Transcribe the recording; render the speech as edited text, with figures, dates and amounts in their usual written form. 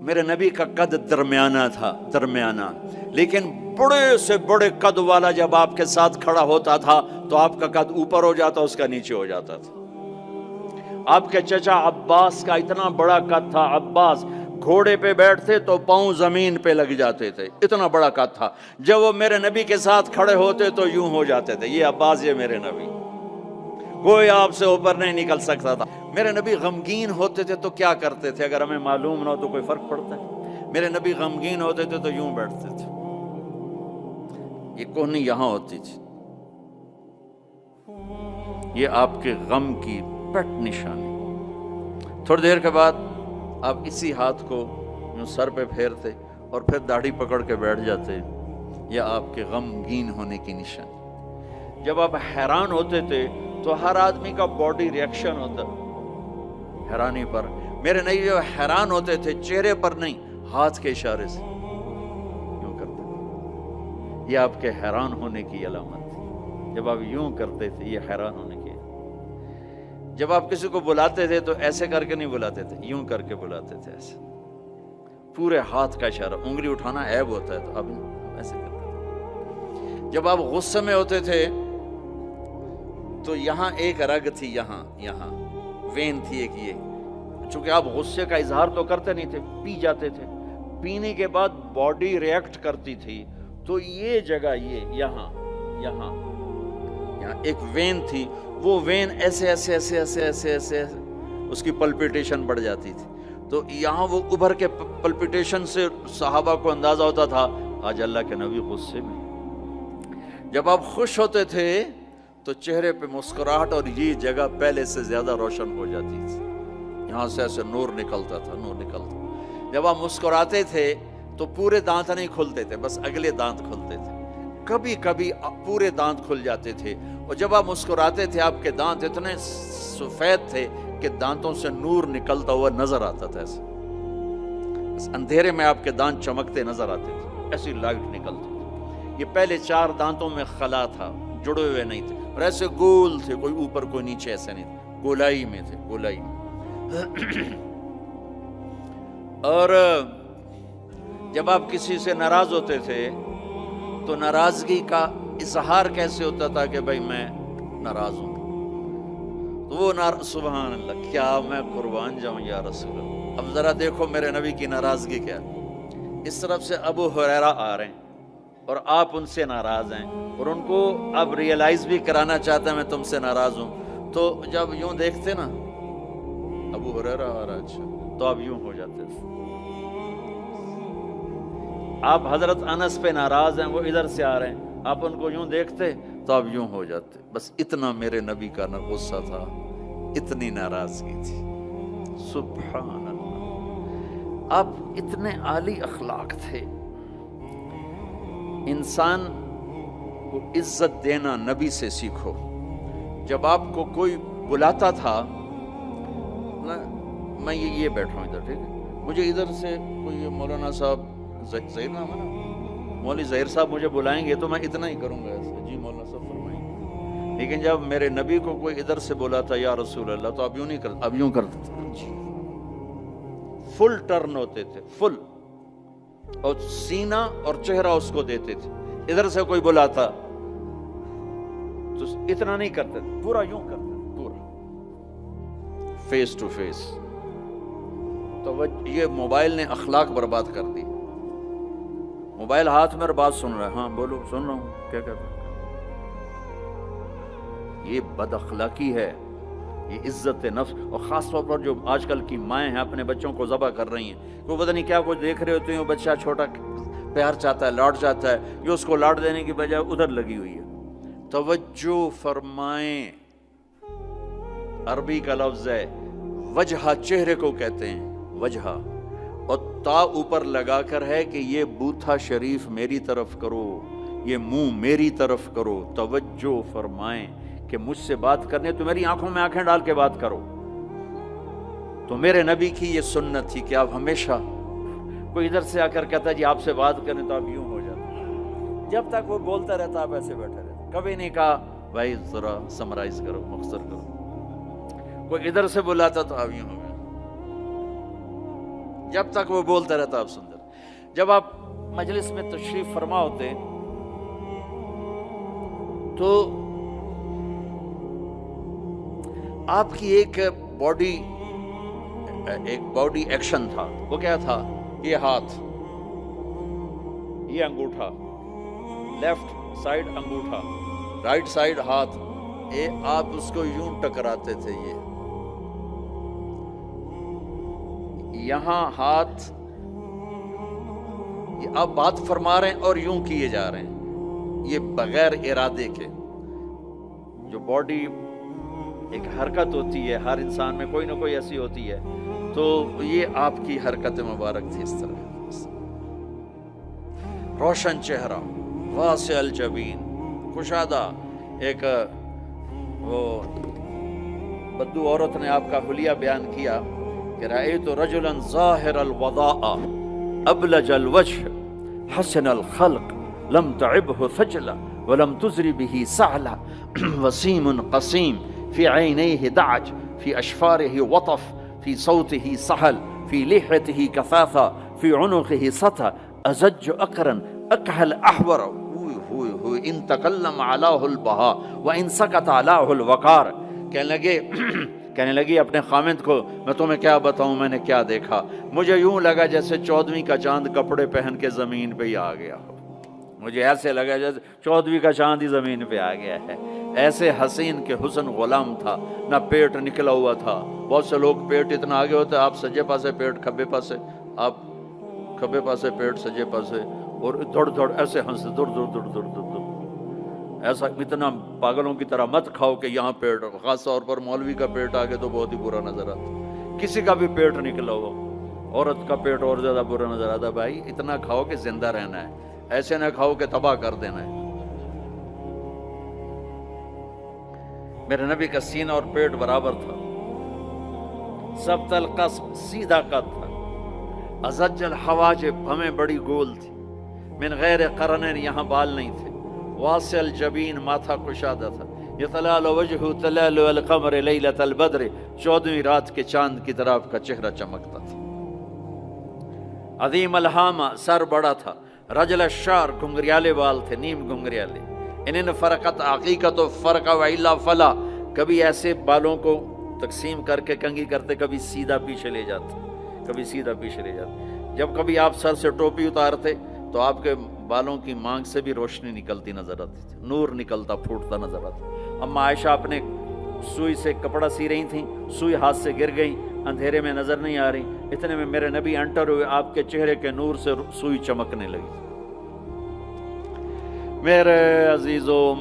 میرے نبی کا قد درمیانہ تھا، درمیانہ، لیکن بڑے سے بڑے قد والا جب آپ کے ساتھ کھڑا ہوتا تھا تو آپ کا قد اوپر ہو جاتا، اس کا نیچے ہو جاتا تھا۔ آپ کے چچا عباس کا اتنا بڑا قد تھا، عباس گھوڑے پہ بیٹھتے تو پاؤں زمین پہ لگ جاتے تھے، اتنا بڑا قد تھا۔ جب وہ میرے نبی کے ساتھ کھڑے ہوتے تو یوں ہو جاتے تھے، یہ عباس، یہ میرے نبی، کوئی آپ سے اوپر نہیں نکل سکتا تھا۔ میرے نبی غمگین ہوتے تھے تو کیا کرتے تھے؟ اگر ہمیں معلوم نہ ہو تو کوئی فرق پڑتا ہے؟ میرے نبی غمگین ہوتے تھے تو یوں بیٹھتے تھے، یہ کوہنی یہاں ہوتی تھی، یہ آپ کے غم کی پٹ نشانی۔ تھوڑی دیر کے بعد آپ اسی ہاتھ کو یوں سر پہ پھیرتے اور پھر داڑھی پکڑ کے بیٹھ جاتے، یہ آپ کے غمگین ہونے کی نشانی۔ جب آپ حیران ہوتے تھے تو ہر آدمی کا باڈی ریئیکشن ہوتا حیرانی پر، میرے نبی جب حیران ہوتے تھے چہرے پر نہیں، ہاتھ کے اشارے سے یوں کرتے تھے، یہ آپ کے حیران ہونے کی علامت تھی۔ جب آپ یوں کرتے تھے یہ حیران ہونے کی۔ جب آپ کسی کو بلاتے تھے تو ایسے کر کے نہیں بلاتے تھے، یوں کر کے بلاتے تھے، ایسے پورے ہاتھ کا اشارہ، انگلی اٹھانا عیب ہوتا ہے تو اب ایسے کرتے تھے۔ جب آپ غصے میں ہوتے تھے تو یہاں ایک رگ تھی، یہاں وین تھی ایک، یہ چونکہ آپ غصے کا اظہار تو کرتے نہیں تھے، پی جاتے تھے، پینے کے بعد باڈی ریئیکٹ کرتی تھی تو یہ جگہ، یہ یہاں ایک وین تھی، وہ وین ایسے اس کی پلپیٹیشن بڑھ جاتی تھی، تو یہاں وہ ابھر کے پلپیٹیشن سے صحابہ کو اندازہ ہوتا تھا آج اللہ کے نبی غصے میں۔ جب آپ خوش ہوتے تھے تو چہرے پہ مسکراہٹ اور یہ جگہ پہلے سے زیادہ روشن ہو جاتی تھی، یہاں سے ایسے نور نکلتا تھا، نور نکلتا۔ جب آپ مسکراتے تھے تو پورے دانت نہیں کھلتے تھے، بس اگلے دانت کھلتے تھے، کبھی کبھی پورے دانت کھل جاتے تھے، اور جب آپ مسکراتے تھے آپ کے دانت اتنے سفید تھے کہ دانتوں سے نور نکلتا ہوا نظر آتا تھا، ایسے بس اندھیرے میں آپ کے دانت چمکتے نظر آتے تھے، ایسی لائٹ نکلتی تھی۔ یہ پہلے 4 دانتوں میں خلا تھا، جڑے ہوئے نہیں تھے، اور ایسے گول تھے، کوئی اوپر کوئی نیچے، ایسے نہیں تھے، گولائی میں تھے، گولائی میں۔ اور جب آپ کسی سے ناراض ہوتے تھے تو ناراضگی کا اظہار کیسے ہوتا تھا کہ بھائی میں ناراض ہوں، تو وہ سبحان اللہ، کیا میں قربان جاؤں یا رسول اللہ۔ اب ذرا دیکھو میرے نبی کی ناراضگی کیا، اس طرف سے ابو ہریرہ آ رہے ہیں اور آپ ان سے ناراض ہیں، اور ان کو اب ریئلائز بھی کرانا چاہتے ہیں میں تم سے ناراض ہوں، تو جب یوں دیکھتے نا ابو ہریرہ آ رہا ہے، اچھا، تو آپ یوں ہو جاتے تھے۔ آپ حضرت انس پہ ناراض ہیں، وہ ادھر سے آ رہے ہیں، آپ ان کو یوں دیکھتے تو آپ یوں ہو جاتے۔ بس اتنا میرے نبی کا غصہ تھا، اتنی ناراضگی تھی، سبحان اللہ۔ آپ اتنے عالی اخلاق تھے۔ انسان کو عزت دینا نبی سے سیکھو۔ جب آپ کو کوئی بلاتا تھا، میں یہ بیٹھا ہوں ادھر، ٹھیک ہے، مجھے ادھر سے کوئی مولانا صاحب، ظہیر نام ہے نا، مولوی ظہیر صاحب مجھے بلائیں گے تو میں اتنا ہی کروں گا ایسے، جی مولانا صاحب فرمائیں گے۔ لیکن جب میرے نبی کو کوئی ادھر سے بلاتا یا رسول اللہ، تو اب یوں نہیں کرتے، اب یوں کرتے تھے، فل ٹرن ہوتے تھے، فل، اور سینہ اور چہرہ اس کو دیتے تھے۔ ادھر سے کوئی بلاتا تو اتنا نہیں کرتے تھے، پورا یوں کرتے تھے، پورا فیس ٹو فیس۔ تو یہ موبائل نے اخلاق برباد کر دی۔ موبائل ہاتھ میں اور بات سن رہا ہے، ہاں بولو، سن رہا ہوں، کیا کہتے ہیں؟ یہ بد اخلاقی ہے، یہ عزت نفس، اور خاص طور پر جو آج کل کی مائیں ہیں اپنے بچوں کو ذبح کر رہی ہیں، وہ پتہ نہیں کیا کچھ دیکھ رہے ہوتے ہیں، وہ بچہ چھوٹا پیار چاہتا ہے، لاڈ چاہتا ہے، یہ اس کو لاڈ دینے کی بجائے ادھر لگی ہوئی ہے۔ توجہ فرمائیں، عربی کا لفظ ہے وجہ، چہرے کو کہتے ہیں وجہ، اور تا اوپر لگا کر ہے کہ یہ بوتھا شریف میری طرف کرو، یہ منہ میری طرف کرو۔ توجہ فرمائیں کہ مجھ سے بات کرنے تو میری آنکھوں میں آنکھیں ڈال کے بات کرو۔ تو میرے نبی کی یہ سنت تھی کہ آپ ہمیشہ، کوئی ادھر سے آ کر کہتا ہے جی آپ سے بات کریں تو آپ یوں ہو جاتے، جب تک وہ بولتا رہتا آپ ایسے بیٹھے رہتے، کبھی نہیں کہا بھائی ذرا سمرائز کرو، مختصر کرو۔ کوئی ادھر سے بلاتا تو آپ یوں ہو گئے۔ جب تک وہ بولتا رہتا آپ سنتے رہتے۔ جب آپ مجلس میں تشریف فرما ہوتے تو آپ کی ایک باڈی ایکشن تھا، وہ کیا تھا؟ یہ ہاتھ، یہ انگوٹھا، لیفٹ سائیڈ انگوٹھا، رائٹ سائیڈ ہاتھ، آپ اس کو یوں ٹکراتے تھے، یہاں ہاتھ، آپ بات فرما رہے ہیں اور یوں کیے جا رہے ہیں، یہ بغیر ارادے کے۔ جو باڈی ایک حرکت ہوتی ہے، ہر انسان میں کوئی نہ کوئی ایسی ہوتی ہے، تو یہ آپ کی حرکت مبارک تھی اس طرح۔ روشن چہرہ، واسع الجبین، کشادہ، ایک وہ بدو عورت نے آپ کا حلیہ بیان کیا کہ رأیت رجلا ظاہر الوضاء ابلج الوجه حسن الخلق لم تعبه ثجلا ولم تزر به سعلا وسيم قسيم في عينيه دعج في أشفاره وطف في صوته سهل في لحيته كثاثة في عنقه سطى أزج أقرا أكحل أحور إن تكلم علاه البهاء وإن سكت علاه الوقار۔ کہنے لگی اپنے خامند کو، میں تمہیں کیا بتاؤں میں نے کیا دیکھا، مجھے یوں لگا جیسے 14ویں کا چاند کپڑے پہن کے زمین پہ ہی آ گیا ہو، مجھے ایسے لگا جیسے 14ویں کا چاند ہی زمین پہ آ گیا ہے۔ ایسے حسین کے حسن غلام تھا، نہ پیٹ نکلا ہوا تھا۔ بہت سے لوگ پیٹ اتنا آگے ہوتے، آپ سجے پاسے پیٹ، کھبے پاسے، آپ کھبے پاسے پیٹ، سجے پاسے، اور دھڑ دھڑ ایسے ہنستے، دڑ دڑ دڑ دڑ دڑ۔ ایسا اتنا پاگلوں کی طرح مت کھاؤ کہ یہاں پیٹ، خاص طور پر مولوی کا پیٹ آگے تو بہت ہی برا نظر آتا، کسی کا بھی پیٹ نکلا ہو، عورت کا پیٹ اور زیادہ برا نظر آتا۔ بھائی اتنا کھاؤ کہ زندہ رہنا ہے، ایسے نہ کھاؤ کہ تباہ کر دینا ہے۔ میرے نبی کا سینہ اور پیٹ برابر تھا، ثبت القصب، سیدھا قد تھا، ازج الحواجب، ہمیں بڑی گول تھی، من غیر قرنین، یہاں بال نہیں تھے، واسع الجبین، ماتھا کشادہ تھا، یطلال وجہ تلال القمر لیلۃ البدر، 14ویں رات کے چاند کی طرح آپ کا چہرہ چمکتا تھا۔ عظیم الہامہ، سر بڑا تھا، رجل الشعر، گھنگریالے بال تھے، نیم گھنگریالے، ان فرقت عقیقت و فرق و الا فلا، کبھی ایسے بالوں کو تقسیم کر کے کنگھی کرتے، کبھی سیدھا پیچھے لے جاتے، کبھی سیدھا پیچھے لے جاتے۔ جب کبھی آپ سر سے ٹوپی اتارتے تو آپ کے بالوں کی مانگ سے بھی روشنی نکلتی نظر آتی تھی، نور نکلتا پھوٹتا نظر آتا۔ اما عائشہ اپنے سوئی سے کپڑا سی رہی تھیں، سوئی ہاتھ سے گر گئی، اندھیرے میں نظر نہیں آ رہی، اتنے میں میرے نبی انٹر ہوئے، آپ کے چہرے کے نور سے سوئی چمکنے لگی۔ میرے عزیزوں،